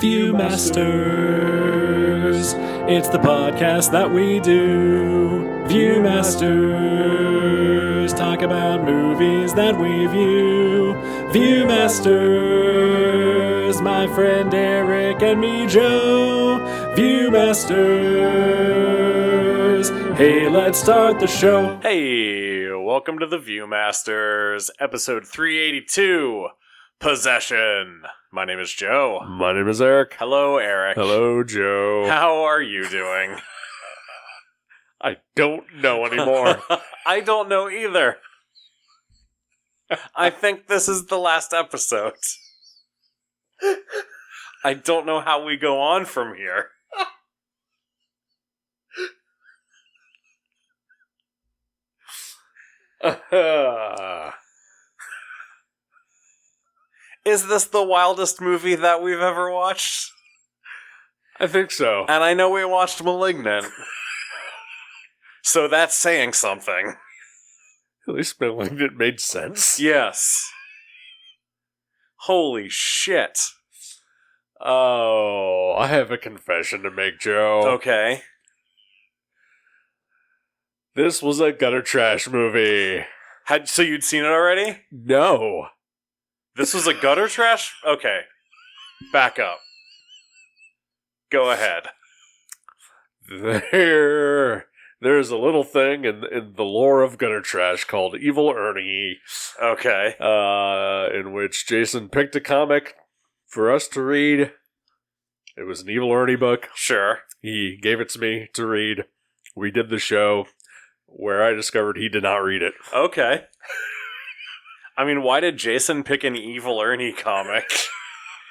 Viewmasters, it's the podcast that we do. Viewmasters, talk about movies that we view. Viewmasters, my friend Eric and me Joe. Viewmasters, hey, let's start the show. Hey, welcome to the Viewmasters, episode 382, Possession. My name is Joe. My name is Eric. Hello, Eric. Hello, Joe. How are you doing? I don't know anymore. I don't know either. I think this is the last episode. I don't know how we go on from here. Is this the wildest movie that we've ever watched? I think so. And I know we watched Malignant. So that's saying something. At least it made sense. Yes. Holy shit. Oh, I have a confession to make, Joe. Okay. This was a gutter trash movie. So you'd seen it already? No. This was a gutter trash? Okay. Back up. Go ahead. There's a little thing in the lore of gutter trash called Evil Ernie. Okay. In which Jason picked a comic for us to read. It was an Evil Ernie book. Sure. He gave it to me to read. We did the show where I discovered he did not read it. Okay. I mean, why did Jason pick an Evil Ernie comic?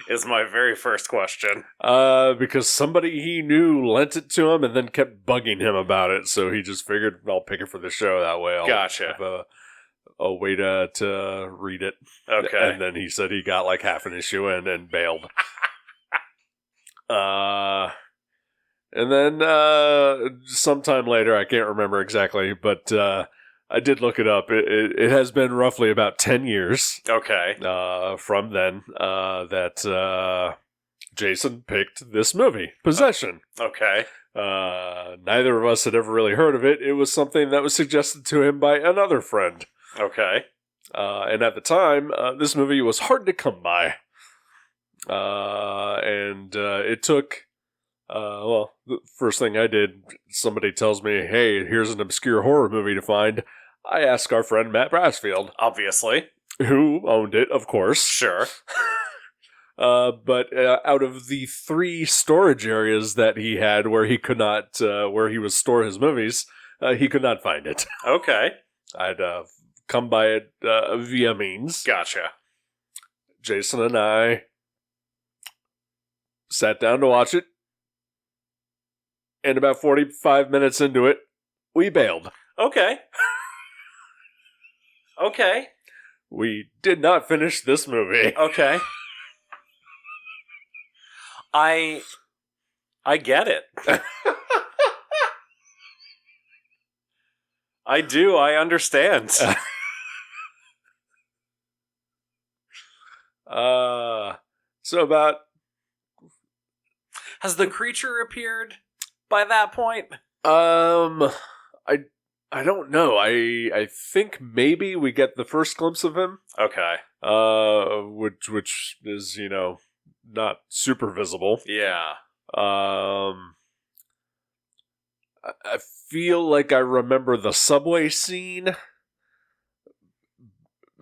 Is my very first question. Because somebody he knew lent it to him and then kept bugging him about it, so he just figured, I'll pick it for the show that way. I'll Gotcha. have a way to read it. Okay. And then he said he got like half an issue in and bailed. And then sometime later, I can't remember exactly, but I did look it up. It has been roughly about 10 years. Okay. From then that Jason picked this movie, Possession. Okay. Neither of us had ever really heard of it. It was something that was suggested to him by another friend. Okay. And at the time, this movie was hard to come by. And it took... the first thing I did, somebody tells me, hey, here's an obscure horror movie to find. I ask our friend Matt Brassfield. Obviously. Who owned it, of course. Sure. But out of the 3 storage areas that he had where he could not, where he would store his movies, he could not find it. Okay. I'd come by it via means. Gotcha. Jason and I sat down to watch it. And about 45 minutes into it, we bailed. Okay. Okay. We did not finish this movie. Okay. I get it. I do. I understand. So about... Has the creature appeared by that point? I don't know. I think maybe we get the first glimpse of him. Okay. Which is, not super visible. Yeah. I feel like I remember the subway scene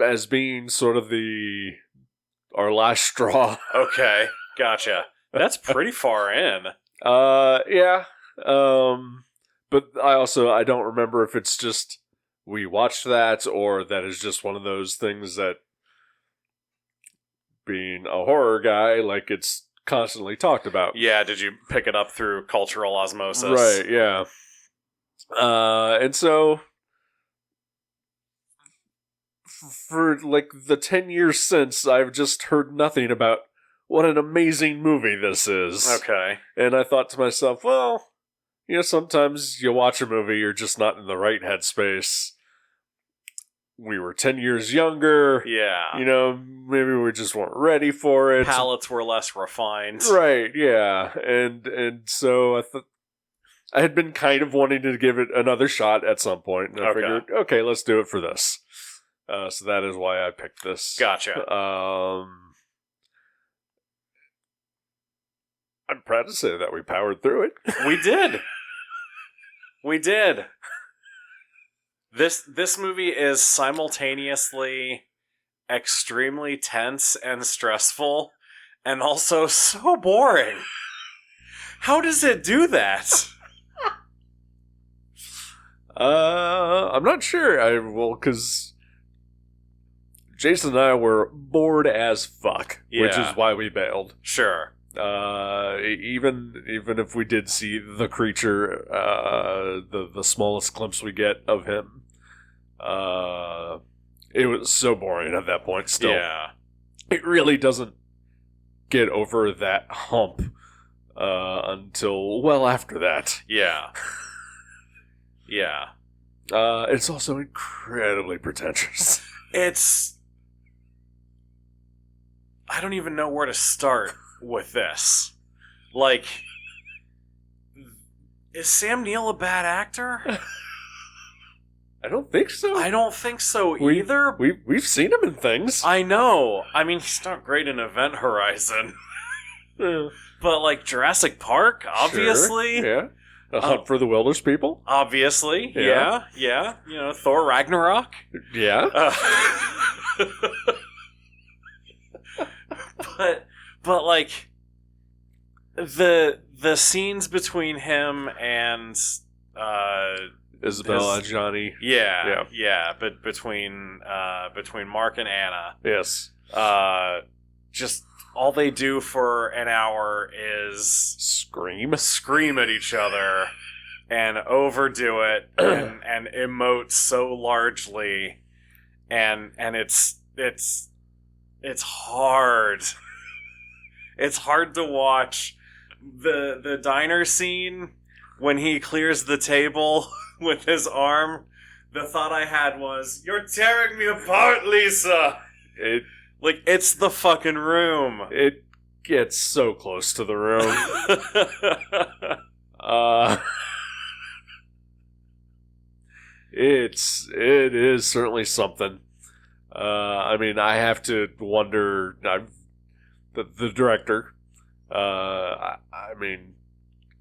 as being sort of our last straw. Okay. Gotcha. That's pretty far in. Yeah. But I don't remember if it's just we watched that or that is just one of those things that being a horror guy, like it's constantly talked about. Yeah, did you pick it up through cultural osmosis? Right, yeah. And so for like the 10 years since, I've just heard nothing about what an amazing movie this is. Okay. And I thought to myself, well, sometimes you watch a movie, you're just not in the right headspace. we were 10 years younger. Yeah. You know, maybe we just weren't ready for it. Palates were less refined. Right, yeah. And so I had been kind of wanting to give it another shot at some point, and I figured, okay, let's do it for this. So that is why I picked this. Gotcha. I'm proud to say that we powered through it. We did. We did. This movie is simultaneously extremely tense and stressful, and also so boring. How does it do that? I'm not sure. Because Jason and I were bored as fuck, which is why we bailed. Sure. Even if we did see the creature, the smallest glimpse we get of him, it was so boring at that point. Still, yeah, it really doesn't get over that hump until well after that. Yeah. Yeah. It's also incredibly pretentious. I don't even know where to start with this. Like, is Sam Neill a bad actor? I don't think so. I don't think so either. We've seen him in things. I know. I mean, he's not great in Event Horizon. Yeah. But, like, Jurassic Park, obviously. Sure. Yeah. A Hunt for the Wilder's People? Obviously. Yeah. Yeah. You know, Thor Ragnarok. Yeah. But like the scenes between him and Isabella, Johnny. Yeah. But between Mark and Anna. Yes. Just all they do for an hour is scream at each other and overdo it and emote so largely, and it's hard. It's hard to watch. The diner scene when he clears the table with his arm. The thought I had was, "You're tearing me apart, Lisa." It's the fucking room. It gets so close to the room. It is certainly something. I mean, I have to wonder. The director. I mean,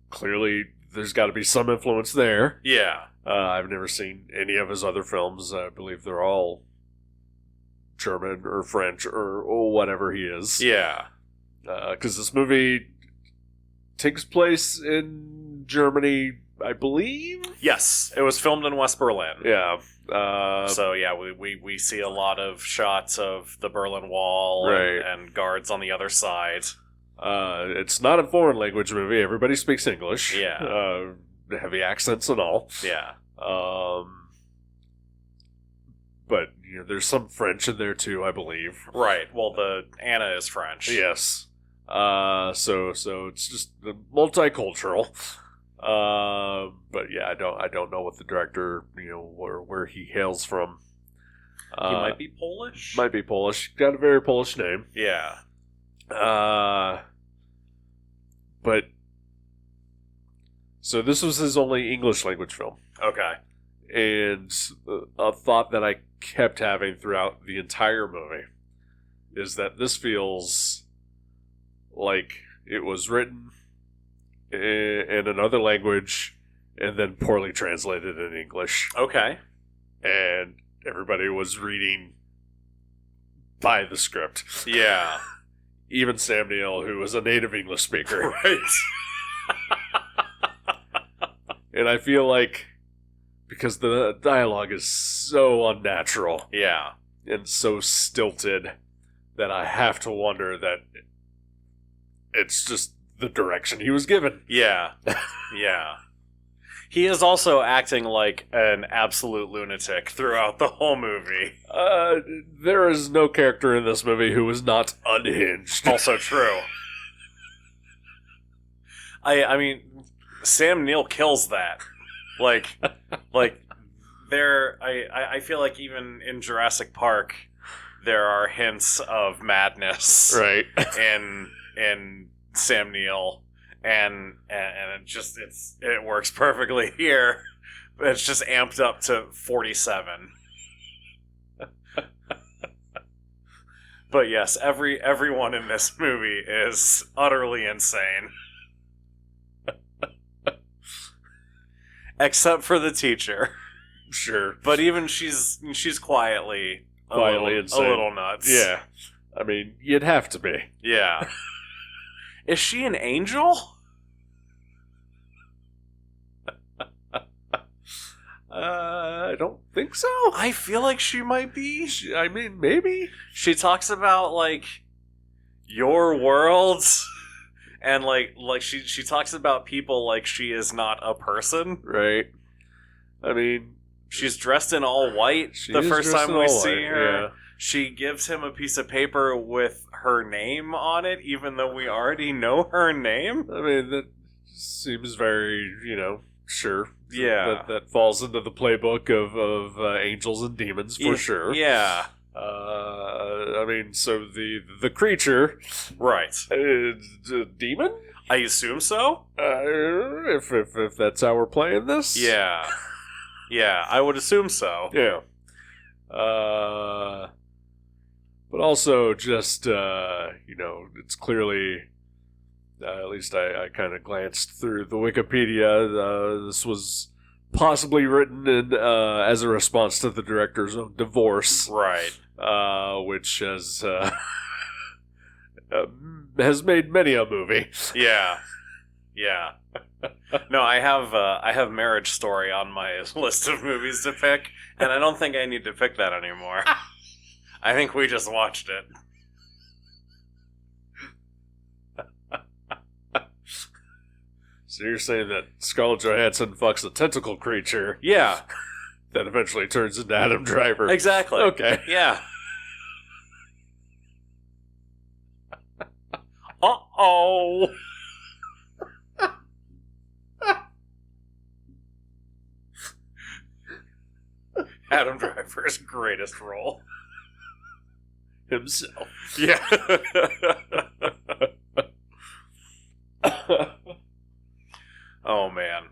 clearly there's got to be some influence there. Yeah. I've never seen any of his other films. I believe they're all German or French or whatever he is. Yeah. Because this movie takes place in Germany, I believe? Yes. It was filmed in West Berlin. Yeah. So, yeah, we see a lot of shots of the Berlin Wall and guards on the other side. It's not a foreign language movie. Everybody speaks English. Yeah. Heavy accents and all. Yeah. But you know, there's some French in there too, I believe. Right. Well, the Anna is French. Yes. So it's just multicultural. But yeah, I don't know what the director, you know, where he hails from. He might be Polish. Might be Polish. Got a very Polish name. Yeah. But so this was his only English language film. Okay. And a thought that I kept having throughout the entire movie is that this feels like it was written in another language and then poorly translated in English. Okay. And everybody was reading by the script. Yeah. Even Sam Neill, who was a native English speaker. Right. And I feel like because the dialogue is so unnatural. Yeah. And so stilted that I have to wonder that it's just the direction he was given. Yeah. Yeah. He is also acting like an absolute lunatic throughout the whole movie. There is no character in this movie who is not unhinged. Also true. I mean, Sam Neill kills that. Like I feel like even in Jurassic Park, there are hints of madness, Right. in Sam Neill, and it works perfectly here. But it's just amped up to 47. But yes, everyone in this movie is utterly insane. Except for the teacher. Sure. But even she's quietly insane. a little nuts. Yeah. I mean, you'd have to be. Yeah. Is she an angel? I don't think so. I feel like she might be. I mean, maybe. She talks about, like, your world, and, like she talks about people like she is not a person. Right. I mean... She's dressed in all white the first time we see her. Yeah. She gives him a piece of paper with her name on it, even though we already know her name. I mean, that seems very, sure. Yeah. That falls into the playbook of angels and demons, for sure. Yeah. I mean, so the creature... Right. A demon? I assume so? If that's how we're playing this? Yeah. Yeah, I would assume so. Yeah. But also just, it's clearly, at least I kind of glanced through the Wikipedia, this was possibly written as a response to the director's own divorce. Right. Which has made many a movie. Yeah. Yeah. No, I have Marriage Story on my list of movies to pick, and I don't think I need to pick that anymore. I think we just watched it. So you're saying that Scarlett Johansson fucks a tentacle creature Yeah, that eventually turns into Adam Driver. exactly. Okay. Yeah. Uh-oh. Adam Driver's greatest role. Himself. Yeah. Oh man.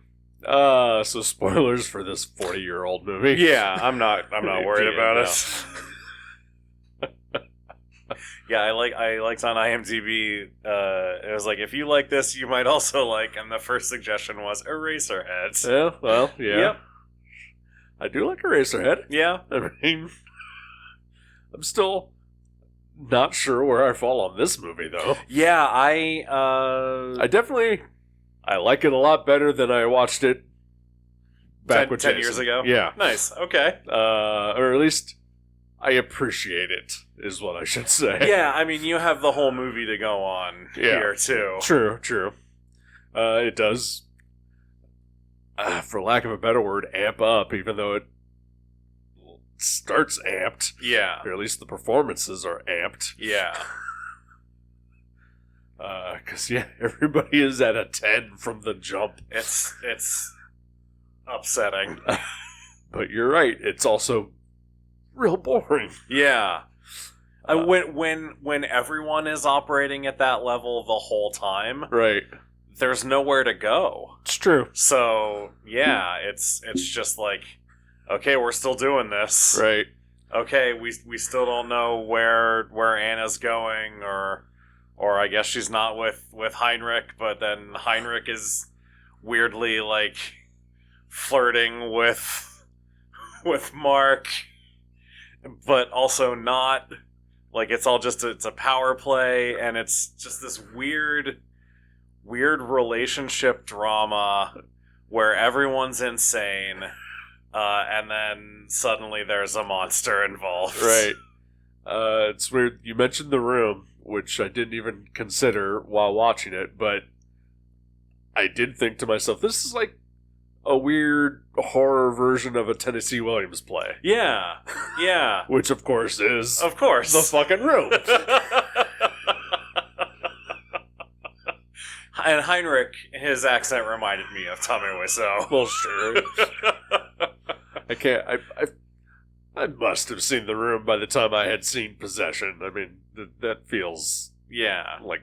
So spoilers for this 40-year-old movie. Yeah, I'm not worried Yeah, about no. it. Yeah, I liked on IMDb, it was like, if you like this, you might also like, and the first suggestion was Eraserhead. Yeah, well, yeah. Yep. I do like Eraserhead. Yeah. I mean, I'm still not sure where I fall on this movie, though. Yeah, I like it a lot better than I watched it back with 10 Jason. years ago? Yeah. Nice, okay. Or at least I appreciate it, is what I should say. Yeah, I mean, you have the whole movie to go on here, too. True. It does, for lack of a better word, amp up, even though it starts amped. Yeah. Or at least the performances are amped. Yeah. Because, everybody is at a 10 from the jump. It's upsetting. But you're right, it's also real boring. Yeah. When everyone is operating at that level the whole time, Right. there's nowhere to go. It's true. So, yeah, it's just like, okay, we're still doing this. Right. Okay, we still don't know where Anna's going, or I guess she's not with Heinrich, but then Heinrich is weirdly, like, flirting with Mark, but also not. Like, it's all just it's a power play, and it's just this weird relationship drama where everyone's insane, and then suddenly there's a monster involved. Right. It's weird. You mentioned The Room, which I didn't even consider while watching it, but I did think to myself, this is like a weird horror version of a Tennessee Williams play. Yeah. Yeah. Which, of course, is Of course. The fucking Room. And Heinrich, his accent reminded me of Tommy Wiseau. Well, sure. I can't. I must have seen The Room by the time I had seen Possession. I mean, that feels Yeah. like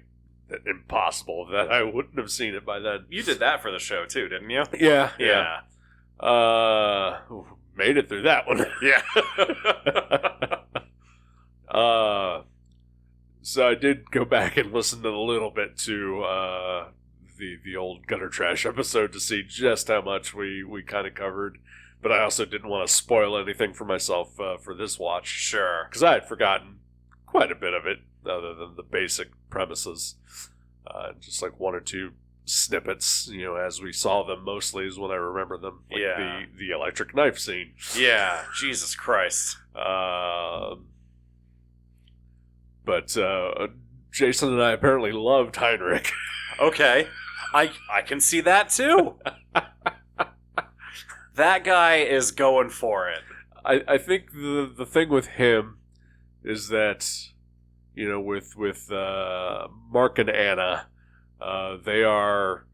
impossible that I wouldn't have seen it by then. You did that for the show, too, didn't you? Yeah. Yeah. Made it through that one. Yeah. So I did go back and listen to a little bit to the old Gutter Trash episode to see just how much we kind of covered, but I also didn't want to spoil anything for myself for this watch. Sure. Because I had forgotten quite a bit of it, other than the basic premises. Just like one or two snippets, as we saw them mostly is when I remember them. Like Yeah. the electric knife scene. Yeah. Jesus Christ. But Jason and I apparently loved Heinrich. Okay. I can see that, too. That guy is going for it. I think the thing with him is that, with Mark and Anna, they are,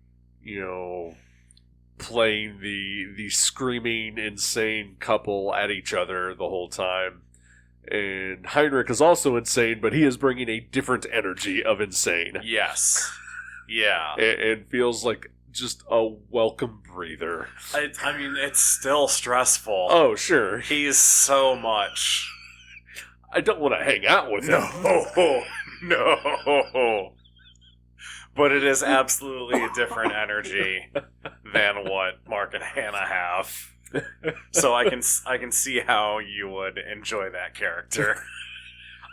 playing the screaming, insane couple at each other the whole time. And Heinrich is also insane, but he is bringing a different energy of insane. Yes. Yeah. And feels like just a welcome breather. I mean, it's still stressful. Oh, sure. He's so much. I don't want to hang out with him. No. But it is absolutely a different energy than what Mark and Hannah have. So I can see how you would enjoy that character.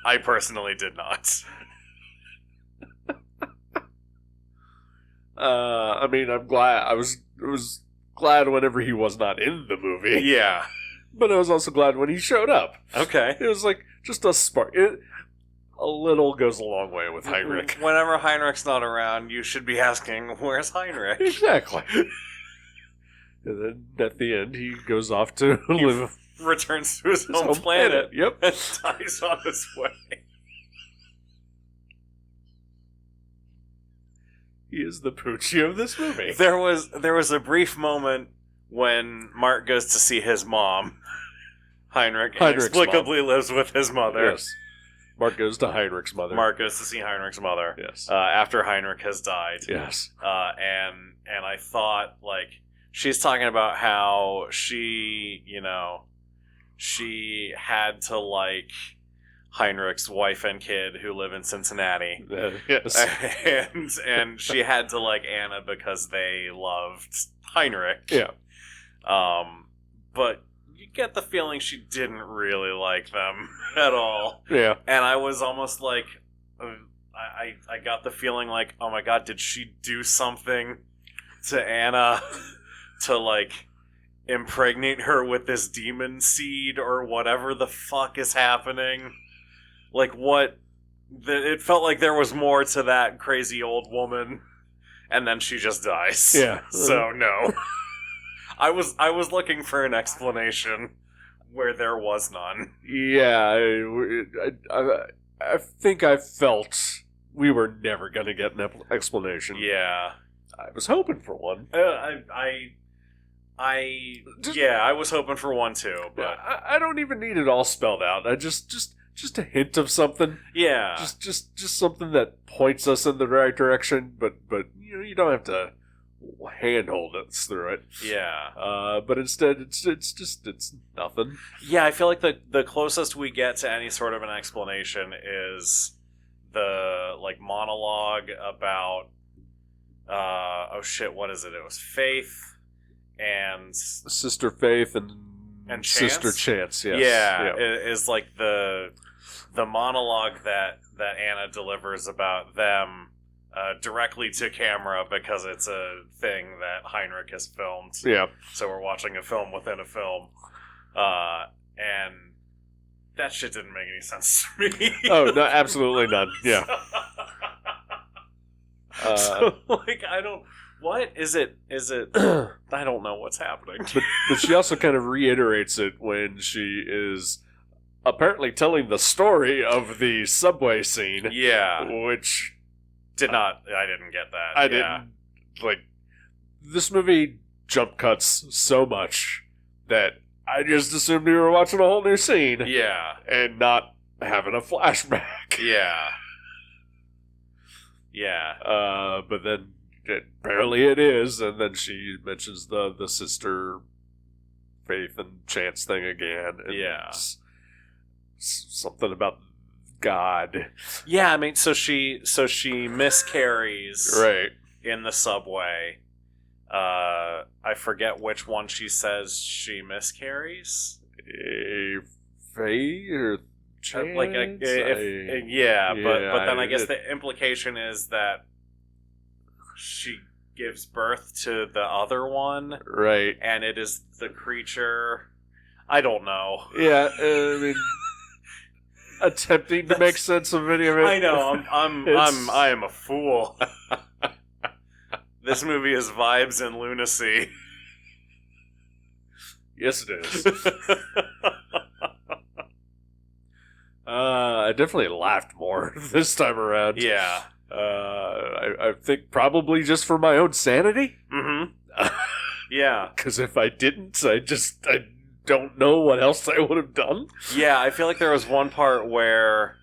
I personally did not. I mean, I'm glad. I was glad whenever he was not in the movie. Yeah. But I was also glad when he showed up. Okay. It was like just a spark. A little goes a long way with Heinrich. Whenever Heinrich's not around, you should be asking, "Where's Heinrich?" Exactly. And then at the end, he goes off to live. Returns to his home planet. Yep. And dies on his way. He is the Poochie of this movie. There was a brief moment when Mark goes to see his mom. Heinrich's inexplicably lives with his mother. Yes. Mark goes to Heinrich's mother. Mark goes to see Heinrich's mother. Yes. After Heinrich has died. Yes. And I thought, like, she's talking about how she had to like Heinrich's wife and kid who live in Cincinnati. Yes. And she had to like Anna because they loved Heinrich. Yeah. But you get the feeling she didn't really like them at all. Yeah. And I was almost like, I got the feeling like, oh my god, did she do something to Anna to like impregnate her with this demon seed or whatever the fuck is happening? Like what? It felt like there was more to that crazy old woman, and then she just dies. Yeah. So no. I was looking for an explanation where there was none. Yeah, I think I felt we were never going to get an explanation. Yeah. I was hoping for one. I was hoping for one too, but I don't even need it all spelled out. I just a hint of something. yeah, Just something that points us in the right direction, but you don't have to handhold us through it. yeah. But instead, it's nothing. Yeah, I feel like the closest we get to any sort of an explanation is the like monologue about oh shit, what is it? It was Faith and Sister Faith and Chance? Sister Chance. Yes. Yeah, is like the monologue that Anna delivers about them directly to camera because it's a thing that Heinrich has filmed. Yeah. So we're watching a film within a film. And that shit didn't make any sense to me. Oh, no, absolutely none. Yeah. So, like, what is it? I don't know what's happening. But she also kind of reiterates it when she is apparently telling the story of the subway scene. Yeah. Which I didn't get that. I didn't. Like, this movie jump cuts so much that I just assumed we were watching a whole new scene. Yeah. And not having a flashback. Yeah. Yeah. But then apparently it is, and then she mentions the sister faith and chance thing again. And Yeah. Something about God. Yeah, I mean, so she miscarries Right. in the subway. I forget which one she says she miscarries. A faith or chance? Like but then I guess the implication is that she gives birth to the other one, right? And it is the creature. I don't know. Yeah, I mean, attempting to make sense of any of it. I know. I am a fool. This movie is vibes and lunacy. Yes, it is. I definitely laughed more this time around. Yeah. I think probably just for my own sanity. Mm-hmm. Yeah. Because if I didn't, I don't know what else I would have done. Yeah, I feel like there was one part where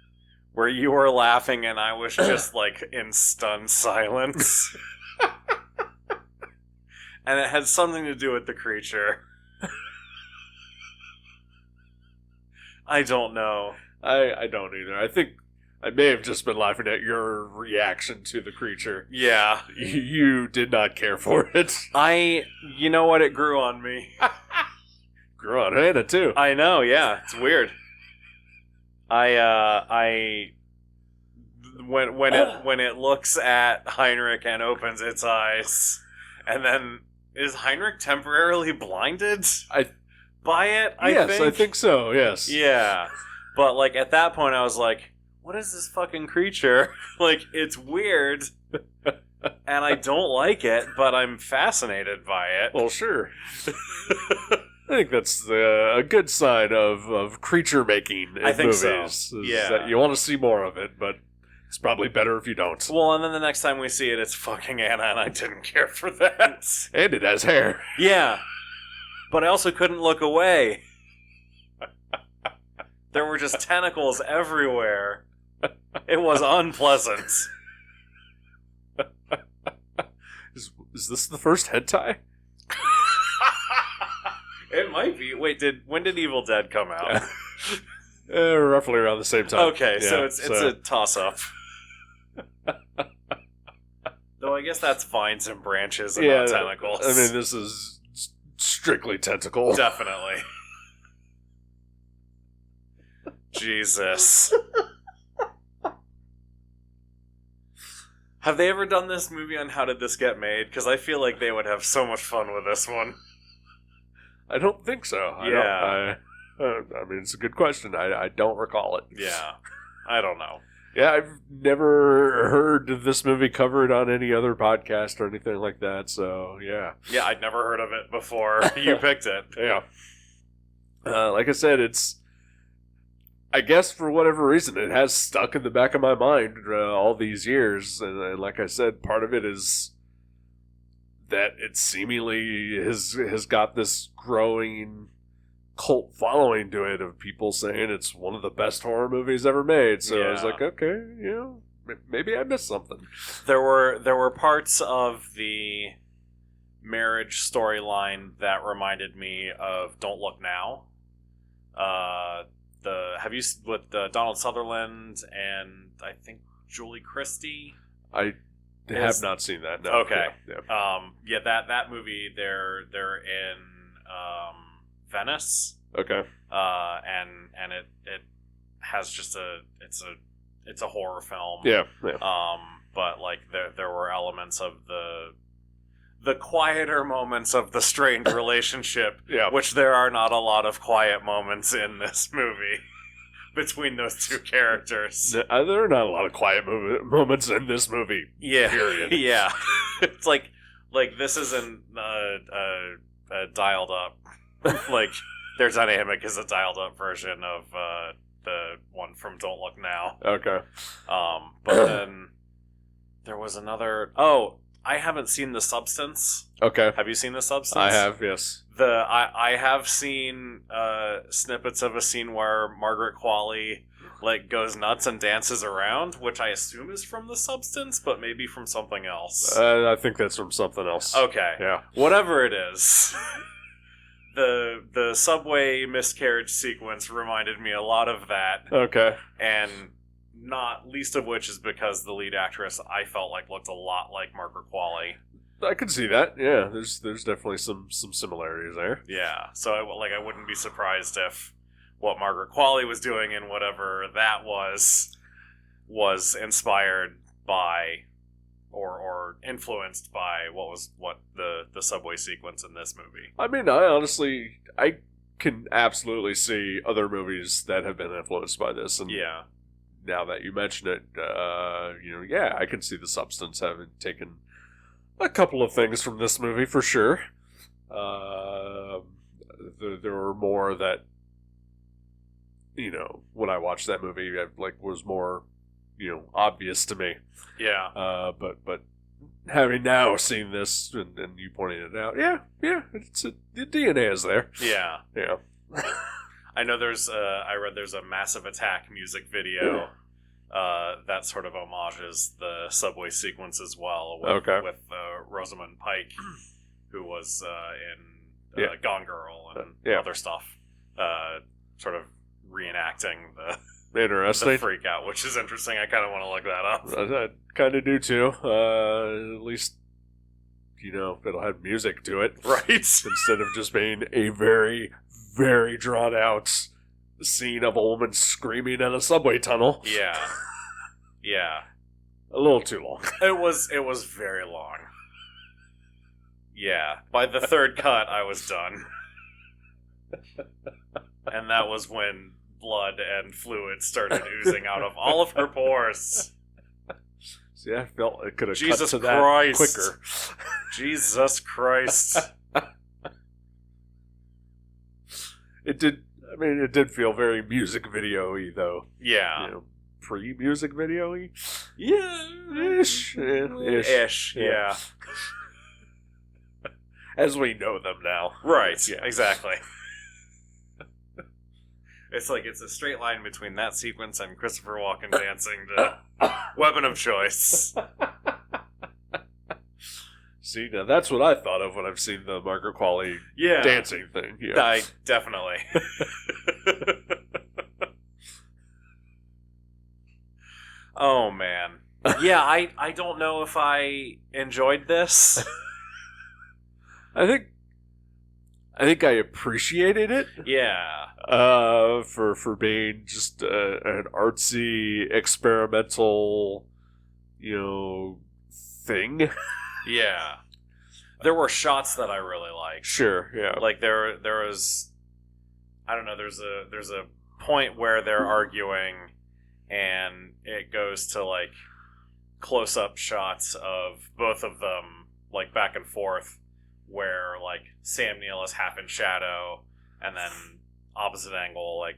you were laughing and I was just like in stunned silence. And it had something to do with the creature. I don't know. I don't either. I think I may have just been laughing at your reaction to the creature. Yeah. You did not care for it. You know what? It grew on me. Grew on Hannah, too. I know, yeah. It's weird. When it looks at Heinrich and opens its eyes, and then is Heinrich temporarily blinded by it? Yes, I think so, yes. Yeah. But, like, at that point, I was like, what is this fucking creature? Like, it's weird, and I don't like it, but I'm fascinated by it. Well, sure. I think that's a good sign of creature making in I think movies. so. Is that you want to see more of it, but it's probably better if you don't. Well, and then the next time we see it, it's fucking Anna, and I didn't care for that. And it has hair. Yeah. But I also couldn't look away. There were just tentacles everywhere. It was unpleasant. Is this the first hentai? It might be. Wait, when did Evil Dead come out? Roughly around the same time. Okay, Yeah, so it's a toss-up. Though I guess that's vines and branches and not tentacles. I mean, this is strictly tentacle. Definitely. Jesus. Have they ever done this movie on How Did This Get Made? Because I feel like they would have so much fun with this one. I don't think so. Yeah. I mean, it's a good question. I don't recall it. Yeah. I don't know. Yeah, I've never heard of this movie covered on any other podcast or anything like that, so yeah. Yeah, I'd never heard of it before you picked it. Yeah. Like I said, I guess for whatever reason, it has stuck in the back of my mind all these years, and like I said, part of it is that it seemingly has got this growing cult following to it of people saying it's one of the best horror movies ever made. So I was like, okay, maybe I missed something. There were parts of the marriage storyline that reminded me of Don't Look Now. Have you with Donald Sutherland and I think Julie Christie? I have not seen that. No. Okay. Yeah. That movie. They're in Venice. Okay. And it has just it's a horror film. Yeah. But like there were elements of the quieter moments of the strained relationship. Yeah. Which there are not a lot of quiet moments in this movie between those two characters. There are not a lot of quiet moments in this movie. Yeah. Period. Yeah. It's like this isn't dialed up. Like their dynamic is a dialed up version of the one from Don't Look Now. Okay. But then there was another. Oh, I haven't seen The Substance. Okay. Have you seen The Substance? I have, yes. I have seen snippets of a scene where Margaret Qualley like goes nuts and dances around, which I assume is from The Substance, but maybe from something else. I think that's from something else. Okay. Yeah. Whatever it is. The subway miscarriage sequence reminded me a lot of that. Okay. And not least of which is because the lead actress I felt like looked a lot like Margaret Qualley. I can see that. Yeah, there's definitely some similarities there. Yeah, so I wouldn't be surprised if what Margaret Qualley was doing and whatever that was inspired by or influenced by what the subway sequence in this movie. I mean, I can absolutely see other movies that have been influenced by this. And yeah. Now that you mention it, yeah, I can see The Substance having taken a couple of things from this movie for sure. There were more that, when I watched that movie, was more, obvious to me. Yeah. But having now seen this and you pointing it out, yeah, the DNA is there. Yeah. Yeah. I know I read there's a Massive Attack music video that sort of homages the subway sequence as well with Rosamund Pike, who was in Gone Girl and other stuff, sort of reenacting the freak out, which is interesting. I kind of want to look that up. I kind of do too. At least, it'll have music to it. Right. Instead of just being a very, very drawn out scene of a woman screaming in a subway tunnel. Yeah. Yeah. A little too long. It was very long. Yeah. By the third cut, I was done. And that was when blood and fluid started oozing out of all of her pores. See, I felt it could have cut to Christ. that quicker. Jesus Christ. It did feel very music video-y, though. Yeah. Pre-music video-y? Yeah. Ish. Ish, yeah. As we know them now. Right, yeah. Exactly. It's a straight line between that sequence and Christopher Walken dancing to Weapon of Choice. See, now that's what I thought of when I've seen the Margaret Qualley dancing thing. Yeah. Definitely. Oh, man. Yeah, I don't know if I enjoyed this. I think I appreciated it. Yeah. For being just an artsy, experimental, thing. Yeah. There were shots that I really liked. Sure, yeah. Like there was, I don't know, there's a point where they're arguing and it goes to like close-up shots of both of them like back and forth where like Sam Neill is half in shadow and then opposite angle like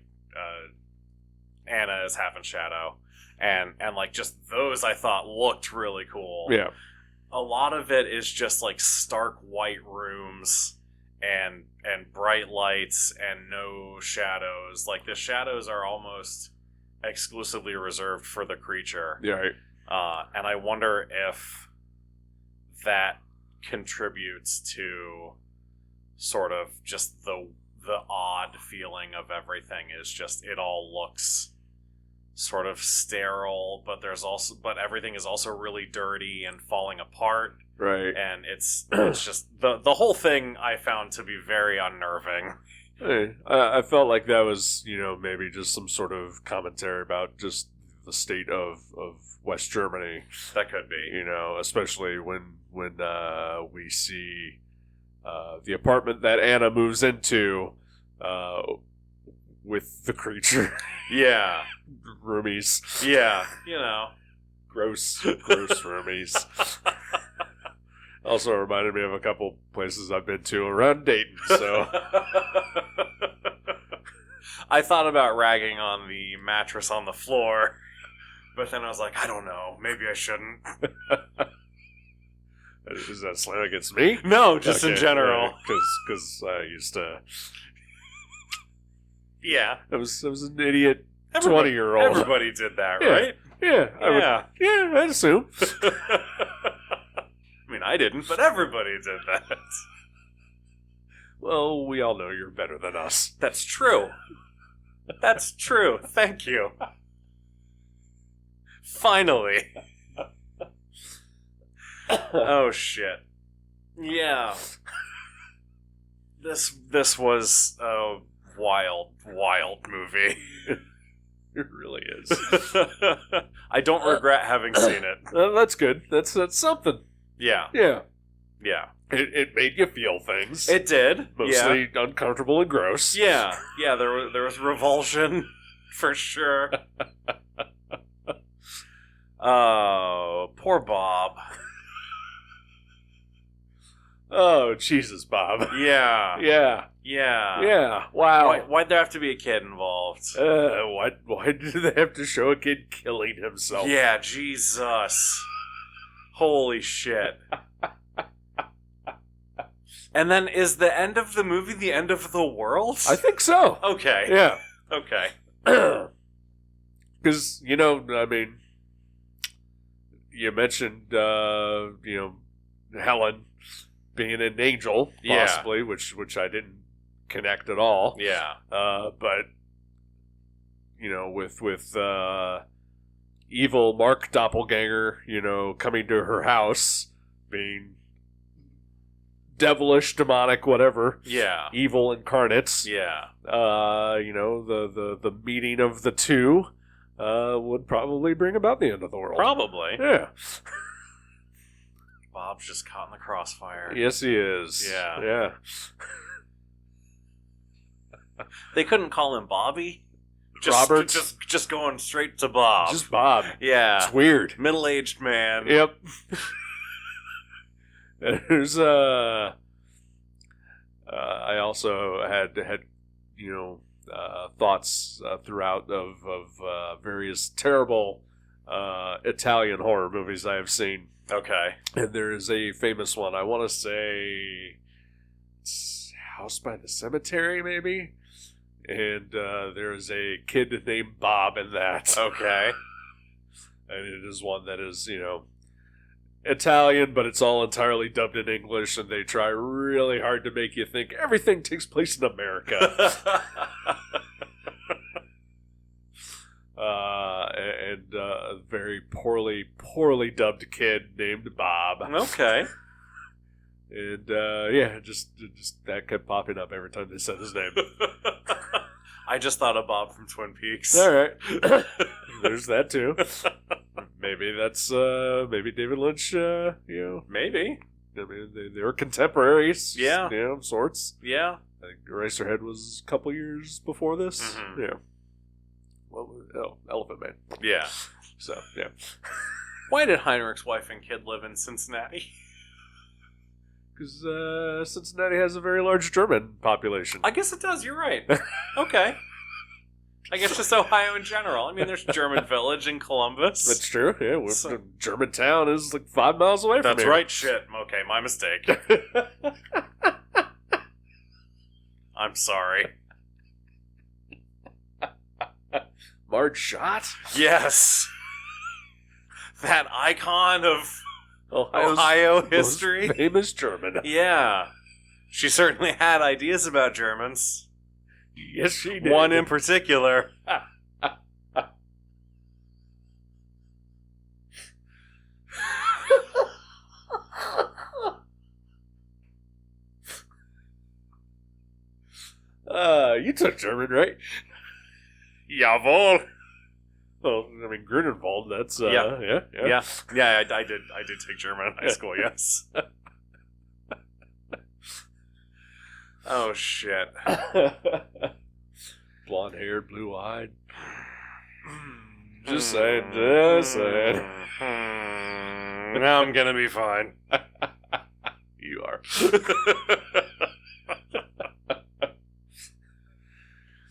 Anna is half in shadow and like just those I thought looked really cool. Yeah. A lot of it is just like stark white rooms and bright lights and no shadows. Like the shadows are almost exclusively reserved for the creature. Yeah. Right. And I wonder if that contributes to sort of just the odd feeling of everything is just it all looks sort of sterile, but everything is also really dirty and falling apart. Right. And it's just the whole thing I found to be very unnerving. Hey, I felt like that was, maybe just some sort of commentary about just the state of West Germany. That could be. Especially when we see the apartment that Anna moves into with the creature. Yeah. Roomies. Yeah, Gross roomies. Also reminded me of a couple places I've been to around Dayton, so... I thought about ragging on the mattress on the floor, but then I was like, I don't know, maybe I shouldn't. Is that a slam against me? No, just in general. Because I used to... Yeah. I was an idiot 20-year-old. Everybody did that, Yeah. right? Yeah. I'd assume. I mean, I didn't, but everybody did that. Well, we all know you're better than us. That's true. That's true. Thank you. Finally. Oh, shit. Yeah. This was a wild movie. It really is. I don't regret having seen it. That's good. That's something. Yeah. Yeah. Yeah. It made you feel things. It did. Mostly uncomfortable and gross. Yeah. Yeah, there was revulsion for sure. Oh, poor Bob. Oh, Jesus, Bob. Yeah. Yeah. Yeah. Yeah. Wow. Why'd there have to be a kid involved? Why did they have to show a kid killing himself? Yeah, Jesus. Holy shit. And then is the end of the movie the end of the world? I think so. Okay. Yeah. Okay. Because, I mean, you mentioned, Helen being an angel, possibly, which I didn't connect at all. Yeah. But, with evil Mark Doppelganger, coming to her house, being devilish, demonic, whatever. Yeah. Evil incarnates. Yeah. The meeting of the two would probably bring about the end of the world. Probably. Yeah. Bob's just caught in the crossfire. Yes, he is. Yeah. Yeah. They couldn't call him Bobby. Roberts? Just going straight to Bob. Just Bob. Yeah. It's weird. Middle-aged man. Yep. There's I also had thoughts throughout of various terrible Italian horror movies I have seen. Okay. And there is a famous one. I want to say it's House by the Cemetery, maybe. And there is a kid named Bob in that. Okay. And it is one that is, Italian, but it's all entirely dubbed in English, and they try really hard to make you think everything takes place in America. And a very poorly dubbed kid named Bob. Okay. And just that kept popping up every time they said his name. I just thought of Bob from Twin Peaks. All right, there's that too. Maybe that's maybe David Lynch. Maybe. I mean, they were contemporaries. Yeah. Sorts. Yeah. I think Eraserhead was a couple years before this. Mm-hmm. Yeah. Well, Elephant Man. Yeah. So yeah. Why did Heinrich's wife and kid live in Cincinnati? Because Cincinnati has a very large German population. I guess it does. You're right. Okay. I guess just Ohio in general. I mean, there's German Village in Columbus. That's true. Yeah, Germantown is like 5 miles away from here. That's right. Shit. Okay, my mistake. I'm sorry. Marge Schott? Yes. That icon of Ohio's Ohio history. Most famous German. Yeah. She certainly had ideas about Germans. Yes, she did. One in particular. You took German, right? Jawohl. Well, I mean, Grunewald, that's, Yeah, I did take German in high Yeah. school, yes. Oh, shit. Blonde-haired, blue-eyed. Just Hmm. saying, just saying. Now I'm gonna be fine. You are.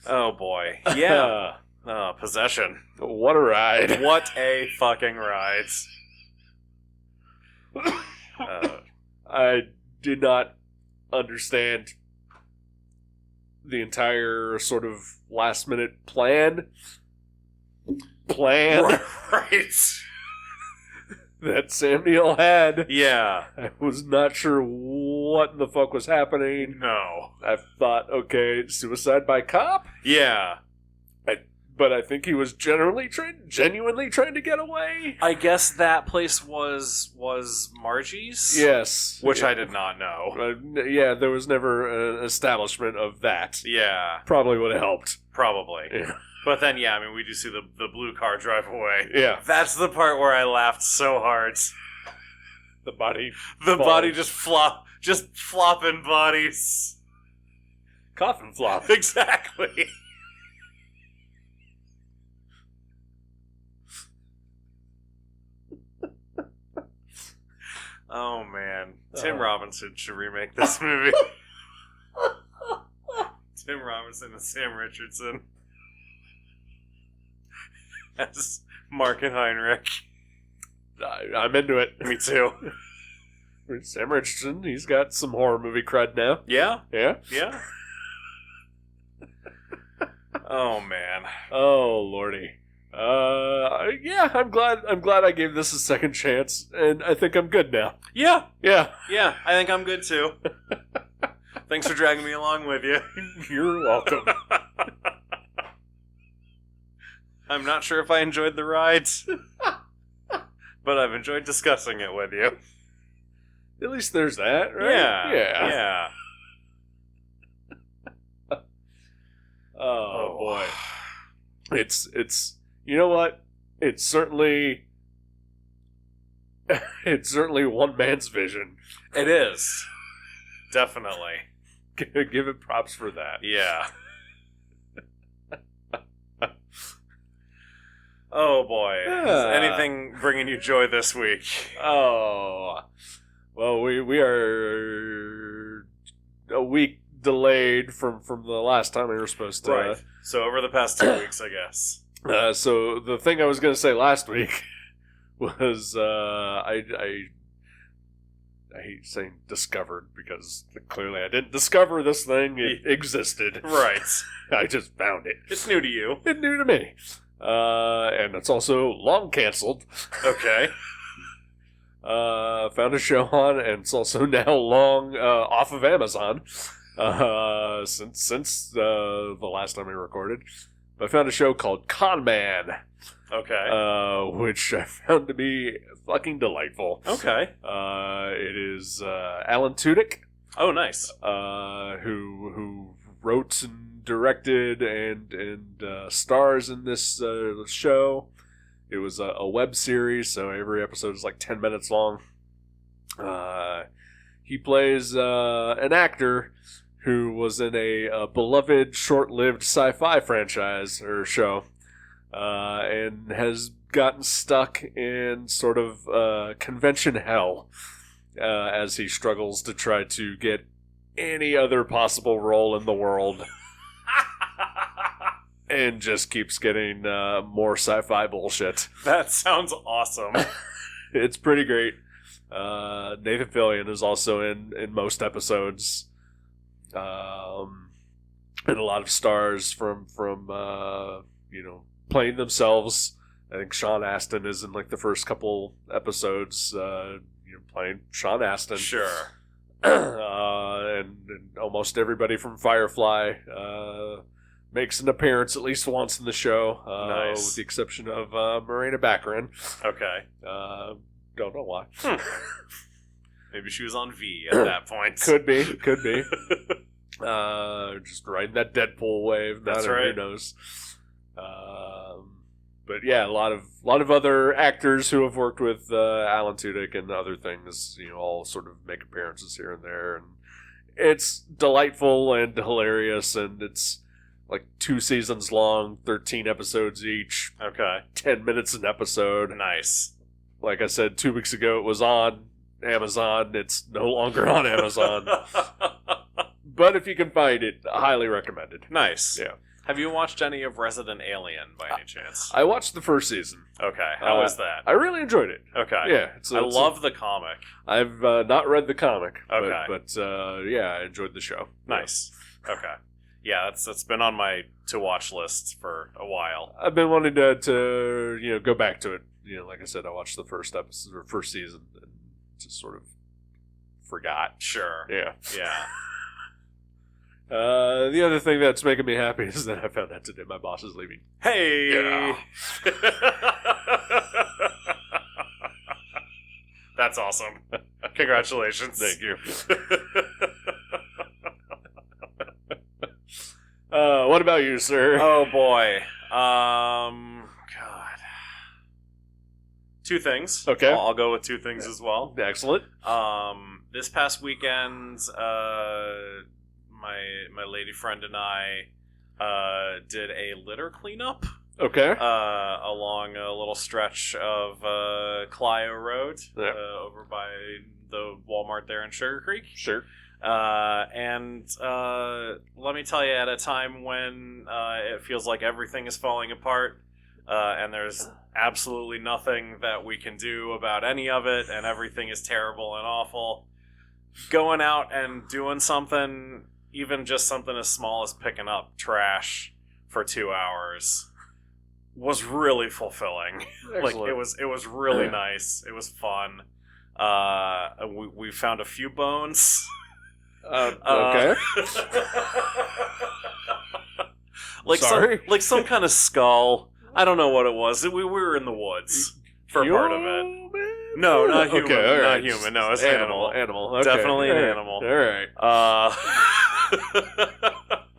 Oh, boy. Yeah. Possession. What a ride. What a fucking ride. I did not understand the entire sort of last-minute plan Right. that Sam Neill had. Yeah. I was not sure what the fuck was happening. No. I thought, okay, suicide by cop? Yeah. But I think he was genuinely trying to get away. I guess that place was Margie's? Yes. Which I did not know. Yeah, there was never an establishment of that. Yeah. Probably would have helped. Probably. Yeah. But then, yeah, I mean, we do see the blue car drive away. Yeah. That's the part where I laughed so hard. The body. The falls. body just flopping bodies. Coffin flop. Exactly. Oh, man. Tim Robinson should remake this movie. Tim Robinson and Sam Richardson as Mark and Heinrich. I'm into it. Me too. Sam Richardson, he's got some horror movie cred now. Yeah? Yeah? Yeah. Oh, man. Oh, lordy. Yeah, I'm glad I gave this a second chance, and I think I'm good now. Yeah. Yeah. Yeah, I think I'm good too. Thanks for dragging me along with you. You're welcome. I'm not sure if I enjoyed the rides, but I've enjoyed discussing it with you. At least there's that, right? Yeah. Yeah. Yeah. Oh boy. It's you know what? It's certainly one man's vision. It is. Definitely. Give it props for that. Yeah. Oh boy. Is anything bringing you joy this week? Oh. Well, we are a week delayed from the last time we were supposed to. Right. So over the past 2 weeks, I guess. So the thing I was going to say last week was I hate saying discovered because clearly I didn't discover this thing. It existed. Right. I just found it. It's new to you. It's new to me. And it's also long canceled. Okay. Found a show on, and it's also now long off of Amazon since the last time we recorded. I found a show called Con Man. Okay. Which I found to be fucking delightful. Okay. It is Alan Tudyk. Oh, nice. Who wrote and directed and stars in this show. It was a web series, so every episode is like 10 minutes long. He plays an actor who was in a beloved short-lived sci-fi franchise or show, and has gotten stuck in sort of convention hell as he struggles to try to get any other possible role in the world. And just keeps getting more sci-fi bullshit. That sounds awesome. It's pretty great. Nathan Fillion is also in most episodes. And a lot of stars from playing themselves. I think Sean Astin is in like the first couple episodes, playing Sean Astin. Sure. And almost everybody from Firefly makes an appearance at least once in the show. Nice. With the exception of Marina Baccarin. Okay. Don't know why. Maybe she was on V at that point. Could be. Just riding that Deadpool wave. That's Who right. knows? But yeah, a lot of other actors who have worked with Alan Tudyk and other things, all sort of make appearances here and there, and it's delightful and hilarious, and it's like 2 seasons long, 13 episodes each, Okay. 10 minutes an episode. Nice. Like I said, 2 weeks ago it was on Amazon. It's no longer on Amazon. But if you can find it, highly recommended. Nice. Yeah. Have you watched any of Resident Alien by any chance? I watched the first season. Okay, how was that? I really enjoyed it. Okay. Yeah. I love the comic. I've not read the comic. Okay. But yeah, I enjoyed the show. Nice. Okay. Yeah, that's been on my to-watch list for a while. I've been wanting to go back to it. Like I said, I watched the first episode or first season and just sort of forgot. Sure. Yeah. Yeah. The other thing that's making me happy is that I found out today my boss is leaving. Hey! Yeah. That's awesome. Congratulations. Thank you. What about you, sir? Oh, boy. God. Two things. Okay. I'll go with two things as well. Excellent. This past weekend, my lady friend and I did a litter cleanup Okay. along a little stretch of Clio Road over by the Walmart there in Sugar Creek. Sure. And let me tell you, at a time when it feels like everything is falling apart and there's absolutely nothing that we can do about any of it and everything is terrible and awful, going out and doing something, even just something as small as picking up trash for 2 hours, was really fulfilling. Like it was really nice. It was fun. We found a few bones. Okay. Like some kind of skull. I don't know what it was. We were in the woods for part of it. No, not human. Okay, all right. Not human. No, it's an animal. Animal. Okay. Definitely an All right. animal. All right.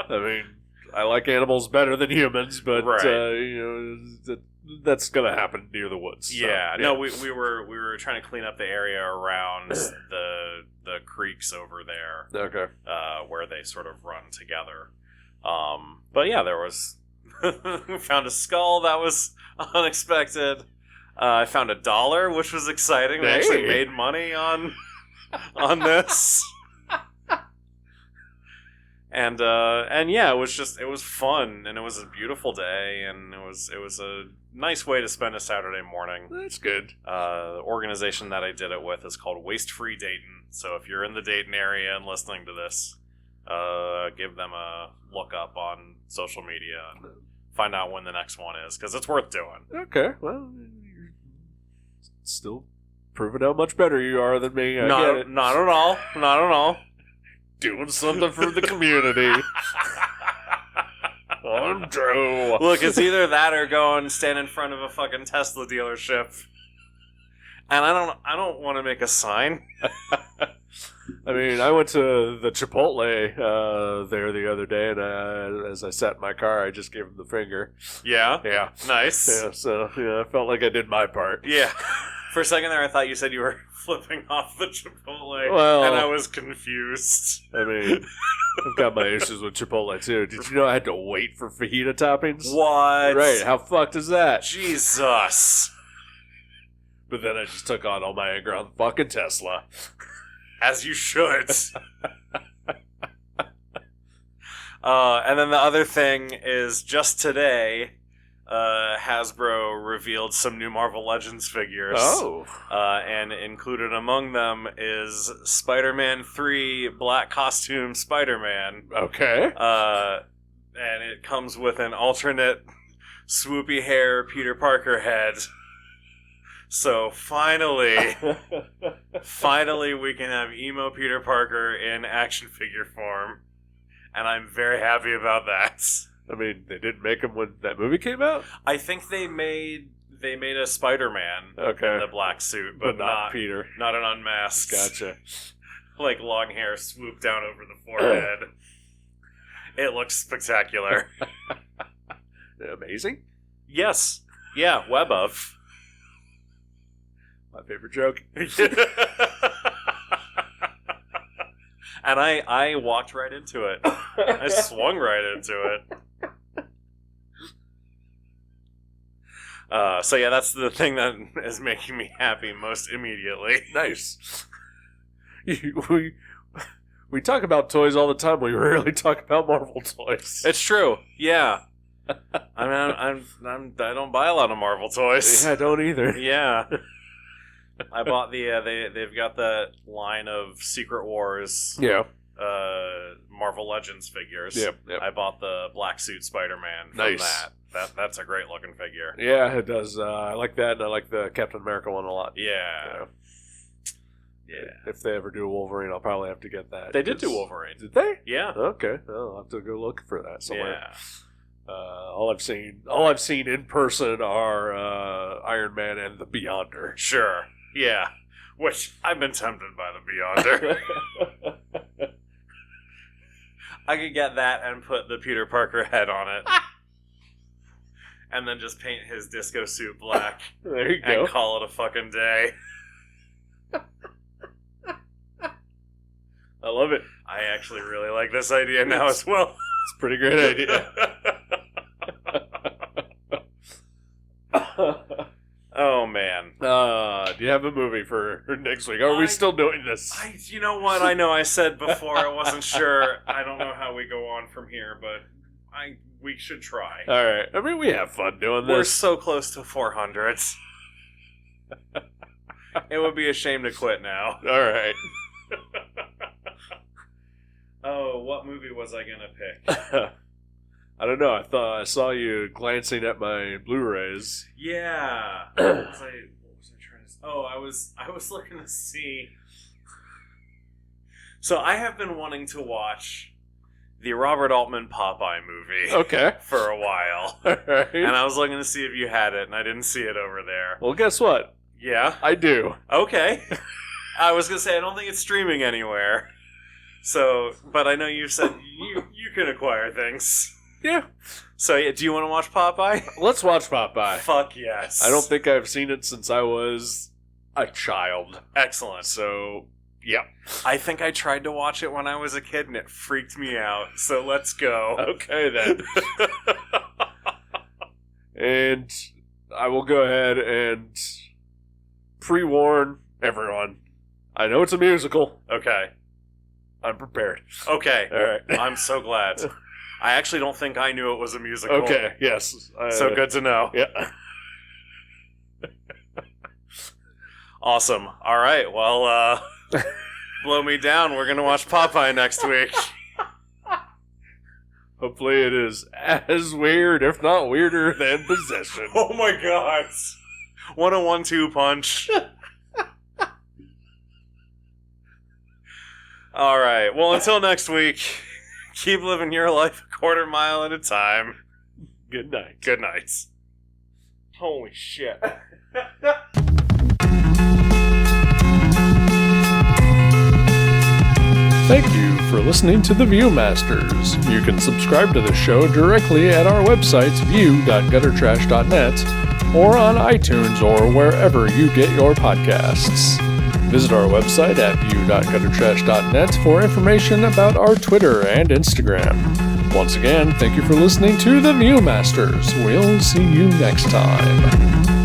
I mean, I like animals better than humans, but Right. That's gonna happen near the woods. So, yeah. No, we were trying to clean up the area around the creeks over there, Okay. where they sort of run together. But yeah, there was we found a skull that was unexpected. I found $1, which was exciting. We actually made money on this. And yeah, it was fun, and it was a beautiful day, and it was a nice way to spend a Saturday morning. That's good. The organization that I did it with is called Waste Free Dayton. So if you're in the Dayton area and listening to this, give them a look up on social media and find out when the next one is, because it's worth doing. Okay. Well, you're still proving how much better you are than me. I get it. Not at all. Not at all. Doing something for the community. I'm Joe. Look, it's either that or go and stand in front of a fucking Tesla dealership. And I don't want to make a sign. I mean, I went to the Chipotle there the other day, and as I sat in my car, I just gave him the finger. Yeah? Yeah. Nice. Yeah, so I felt like I did my part. Yeah. For a second there, I thought you said you were flipping off the Chipotle, Well, and I was confused. I mean, I've got my issues with Chipotle, too. Did you know I had to wait for fajita toppings? What? Right, how fucked is that? Jesus. But then I just took on all my anger on the fucking Tesla. As you should. And then the other thing is, just today, Hasbro revealed some new Marvel Legends figures. Oh. And included among them is Spider-Man 3 Black Costume Spider-Man. Okay. And it comes with an alternate swoopy hair Peter Parker head. So finally we can have emo Peter Parker in action figure form. And I'm very happy about that. I mean, they didn't make him when that movie came out? I think they made a Spider-Man in the black suit, but not Peter. Not an unmasked. Gotcha. Like long hair swooped down over the forehead. It looks spectacular. Amazing? Yes. Yeah, web of. My favorite joke. And I walked right into it. I swung right into it. So yeah, that's the thing that is making me happy most immediately. Nice. We We talk about toys all the time. We rarely talk about Marvel toys. It's true. Yeah. I mean, I don't buy a lot of Marvel toys. Yeah, I don't either. Yeah. I bought they've got the line of Secret Wars. Yeah. Marvel Legends figures. Yep. I bought the black suit Spider-Man from Nice. That's a great looking figure. Yeah, it does. I like that, and I like the Captain America one a lot. Yeah. If they ever do a Wolverine, I'll probably have to get that. They did do Wolverine. Did they? Yeah. Okay. Well, I'll have to go look for that somewhere. Yeah. All I've seen in person are Iron Man and the Beyonder. Sure. Yeah. Which I've been tempted by the Beyonder. I could get that and put the Peter Parker head on it. And then just paint his disco suit black. There you go. And call it a fucking day. I love it. I actually really like this idea now as well. It's a pretty great idea. Oh, man. Do you have a movie for next week? Are we still doing this? You know what? I know I said before I wasn't sure. I don't know how we go on from here, but we should try. All right. I mean, we have fun doing this. We're so close to 400. It would be a shame to quit now. All right. Oh, what movie was I going to pick? I don't know. I saw you glancing at my Blu-rays. Yeah. What was I trying to... Oh, I was looking to see... So I have been wanting to watch the Robert Altman Popeye movie. Okay. For a while. All right. And I was looking to see if you had it, and I didn't see it over there. Well, guess what? Yeah? I do. Okay. I was going to say, I don't think it's streaming anywhere. So, but I know you said you can acquire things. Yeah. So, do you want to watch Popeye? Let's watch Popeye. Fuck yes. I don't think I've seen it since I was a child. Excellent. So, yeah. I think I tried to watch it when I was a kid and it freaked me out. So, let's go. Okay, then. And I will go ahead and pre-warn everyone. I know it's a musical. Okay. I'm prepared. Okay. All right. I'm so glad. I actually don't think I knew it was a musical. Okay, yes. So good to know. Yeah. Awesome. All right. Well, blow me down. We're going to watch Popeye next week. Hopefully it is as weird, if not weirder, than Possession. Oh my god. What a 1-2 punch. All right. Well, until next week, keep living your life a quarter mile at a time. Good night. Good night. Holy shit. Thank you for listening to The Viewmasters. You can subscribe to the show directly at our website, view.guttertrash.net, or on iTunes or wherever you get your podcasts. Visit our website at view.guttertrash.net for information about our Twitter and Instagram. Once again, thank you for listening to The Viewmasters. We'll see you next time.